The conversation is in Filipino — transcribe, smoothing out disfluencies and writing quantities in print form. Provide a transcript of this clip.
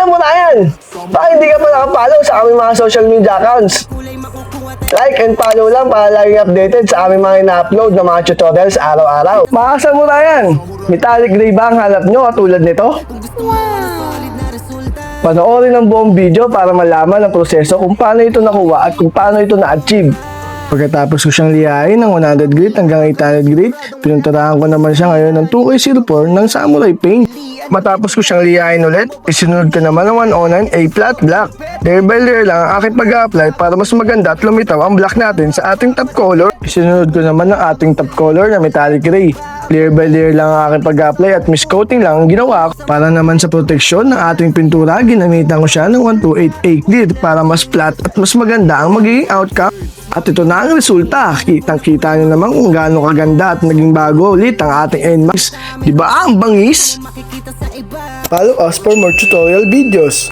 Maasa mo na yan! Baka hindi ka pa nakapollow sa aming mga social media accounts. Like and follow lang para laging updated sa aming mga ina-upload na mga tutorials araw-araw. Maasa mo na yan! Metallic gray ba ang hanap nyo katulad nito? Panoorin ang buong video para malaman ang proseso kung paano ito nakuha at kung paano ito na-achieve. Pagkatapos ko siyang lihain ng 100 grit hanggang 800 grit, pinunturahan ko naman siya ngayon ng 2K04 ng Samurai Paint. Matapos ko siyang lihain ulit, isinunod ko naman ang 109 A flat black. Layer by layer lang ang aking pag-apply para mas maganda at lumitaw ang black natin sa ating top color. Isinunod ko naman ang ating top color na metallic gray. Layer by layer lang ang aking pag-apply at mist coating lang ang ginawa ko. Para naman sa proteksyon ng ating pintura, ginamitan ko siya ng 128A clear para mas flat at mas maganda ang magiging outcome. At ito na ang resulta. Kitang-kita nyo naman kung gaano kaganda at naging bago ulit ang ating NMAX. Diba ang bangis? Follow us for more tutorial videos.